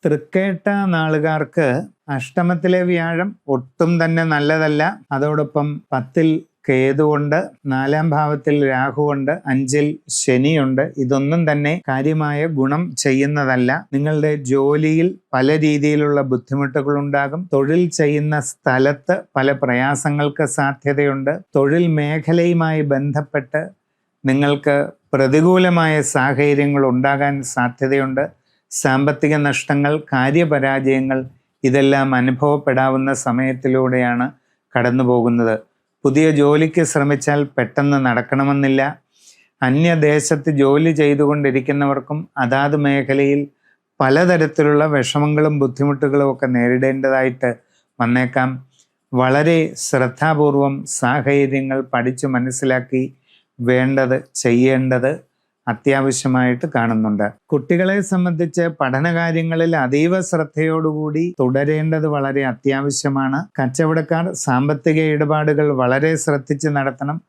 തൃക്കേട്ട നാളുകാർക്ക് അഷ്ടമത്തിലെ വ്യാഴം ഒട്ടും തന്നെ നല്ലതല്ല. അതോടൊപ്പം 10-ൽ കേതുവുണ്ട്, 4-ാം ഭാവത്തിൽ രാഹുവുണ്ട്, 5-ൽ ശനിയുണ്ട്. ഇതൊന്നും തന്നെ കാര്യമായ ഗുണം ചെയ്യുന്നതല്ല. നിങ്ങളുടെ ജോലിയിൽ പല രീതിയിലുള്ള ബുദ്ധിമുട്ടുകൾ ഉണ്ടാകും. തൊഴിൽ ചെയ്യുന്ന സ്ഥലത്ത് പല പ്രയാസങ്ങൾക്ക് സാധ്യതയുണ്ട്. തൊഴിൽ മേഖലയുമായി ബന്ധപ്പെട്ട് നിങ്ങൾക്ക് പ്രതികൂലമായ സാഹചര്യങ്ങൾ ഉണ്ടാകാൻ സാധ്യതയുണ്ട്. സാമ്പത്തിക നഷ്ടങ്ങൾ, കാര്യപരാജയങ്ങൾ ഇതെല്ലാം അനുഭവപ്പെടാവുന്ന സമയത്തിലൂടെയാണ് കടന്നു പോകുന്നത്. പുതിയ ജോലിക്ക് ശ്രമിച്ചാൽ പെട്ടെന്ന് നടക്കണമെന്നില്ല. അന്യദേശത്ത് ജോലി ചെയ്തുകൊണ്ടിരിക്കുന്നവർക്കും അതാത് മേഖലയിൽ പലതരത്തിലുള്ള വിഷമങ്ങളും ബുദ്ധിമുട്ടുകളും ഒക്കെ നേരിടേണ്ടതായിട്ട് വന്നേക്കാം. വളരെ ശ്രദ്ധാപൂർവം സാഹചര്യങ്ങൾ പഠിച്ചു മനസ്സിലാക്കി വേണ്ടത് ചെയ്യേണ്ടത് അത്യാവശ്യമായിട്ട് കാണുന്നുണ്ട്. കുട്ടികളെ സംബന്ധിച്ച് പഠനകാര്യങ്ങളിൽ അതീവ ശ്രദ്ധയോടുകൂടി തുടരേണ്ടത് വളരെ അത്യാവശ്യമാണ്. കച്ചവടക്കാർ സാമ്പത്തിക ഇടപാടുകൾ വളരെ ശ്രദ്ധിച്ച് നടത്തണം.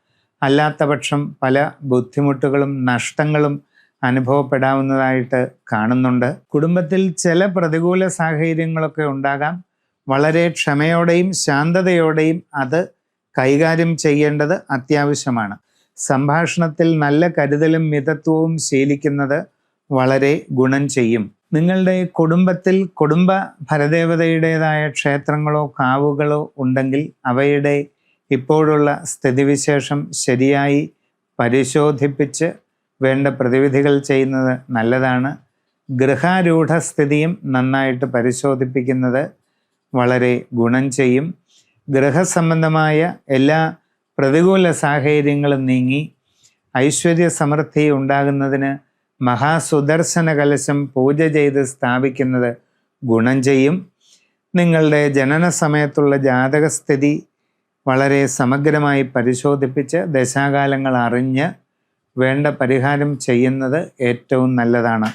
അല്ലാത്ത പക്ഷം പല ബുദ്ധിമുട്ടുകളും നഷ്ടങ്ങളും അനുഭവപ്പെടാവുന്നതായിട്ട് കാണുന്നുണ്ട്. കുടുംബത്തിൽ ചില പ്രതികൂല സാഹചര്യങ്ങളൊക്കെ ഉണ്ടാകാം. വളരെ ക്ഷമയോടെയും ശാന്തതയോടെയും അത് കൈകാര്യം ചെയ്യേണ്ടത് അത്യാവശ്യമാണ്. സംഭാഷണത്തിൽ നല്ല കരുതലും മിതത്വവും ശീലിക്കുന്നത് വളരെ ഗുണം ചെയ്യും. നിങ്ങളുടെ കുടുംബത്തിൽ കുടുംബ പരദേവതയുടേതായ ക്ഷേത്രങ്ങളോ കാവുകളോ ഉണ്ടെങ്കിൽ അവയുടെ ഇപ്പോഴുള്ള സ്ഥിതിവിശേഷം ശരിയായി പരിശോധിപ്പിച്ച് വേണ്ട പ്രതിവിധികൾ ചെയ്യുന്നത് നല്ലതാണ്. ഗൃഹാരൂഢ സ്ഥിതിയും നന്നായിട്ട് പരിശോധിപ്പിക്കുന്നത് വളരെ ഗുണം ചെയ്യും. ഗൃഹസംബന്ധമായ എല്ലാ പ്രതികൂല സാഹചര്യങ്ങളും നീങ്ങി ഐശ്വര്യ സമൃദ്ധി ഉണ്ടാകുന്നതിന് മഹാസുദർശന കലശം പൂജ ചെയ്ത് സ്ഥാപിക്കുന്നത് ഗുണം ചെയ്യും. നിങ്ങളുടെ ജനന സമയത്തുള്ള ജാതകസ്ഥിതി വളരെ സമഗ്രമായി പരിശോധിപ്പിച്ച് ദശാകാലങ്ങൾ അറിഞ്ഞ് വേണ്ട പരിഹാരം ചെയ്യുന്നത് ഏറ്റവും നല്ലതാണ്.